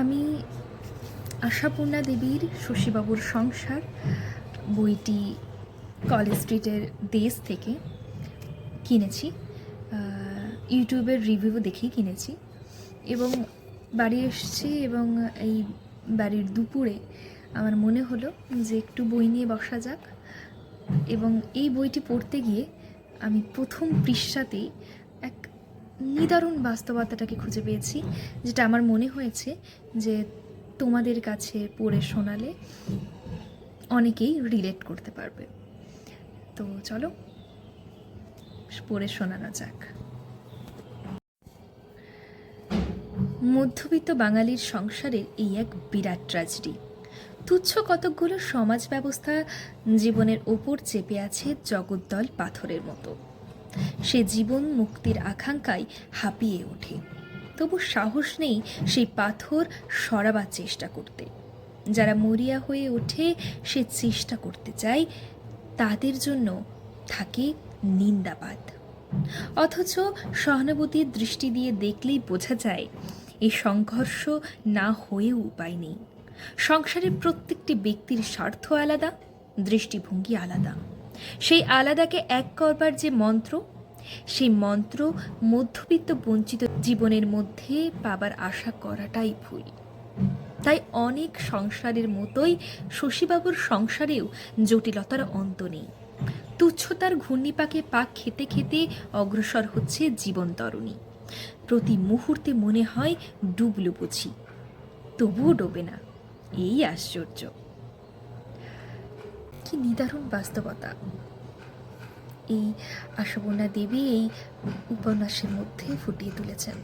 আমি আশাপূর্ণা দেবীর শশীবাবুর সংসার বইটি কলেজ স্ট্রিটের দেশ থেকে কিনেছি। ইউটিউবের রিভিউ দেখেই কিনেছি এবং বাড়ি এসেছি এবং এই বাড়ির দুপুরে আমার মনে হলো যে একটু বই নিয়ে বসা যাক, এবং এই বইটি পড়তে গিয়ে আমি প্রথম পৃষ্ঠাতেই এক নিদারুণ বাস্তবতাটাকে খুঁজে পেয়েছি, যেটা আমার মনে হয়েছে যে তোমাদের কাছে পড়ে শোনালে অনেকেই রিলেট করতে পারবে। তো চলো পড়ে শোনানো যাক। মধ্যবিত্ত বাঙালির সংসারের এই এক বিরাট ট্র্যাজেডি। তুচ্ছ কতকগুলো সমাজ ব্যবস্থা জীবনের ওপর চেপে আছে জগদ্দল পাথরের মতো। সে জীবন মুক্তির আকাঙ্ক্ষায় হাঁপিয়ে ওঠে, তবু সাহস নেই সেই পাথর সরাবার চেষ্টা করতে। যারা মরিয়া হয়ে ওঠে সে চেষ্টা করতে চায়, তাদের জন্য থাকে নিন্দাবাদ। অথচ সহানুভূতির দৃষ্টি দিয়ে দেখলেই বোঝা যায় এই সংঘর্ষ না হয়েও উপায় নেই। সংসারের প্রত্যেকটি ব্যক্তির স্বার্থ আলাদা, দৃষ্টিভঙ্গি আলাদা। সেই আলাদাকে এক করবার যে মন্ত্র, সেই মন্ত্র মধ্যবিত্ত বঞ্চিত জীবনের মধ্যে পাবার আশা করাটাই ভুল। তাই অনেক সংসারের মতোই শশীবাবুর সংসারেও জটিলতার অন্ত নেই। তুচ্ছতার ঘূর্ণিপাকে পাক খেতে খেতে অগ্রসর হচ্ছে জীবন তরণী। প্রতি মুহূর্তে মনে হয় ডুবলো বুঝি, তবুও ডোবে না। এই আশ্চর্য! কি নিদারুণ বাস্তবতা এই আশাপূর্ণা দেবী এই উপন্যাসের মধ্যে ফুটিয়ে তুলেছেন।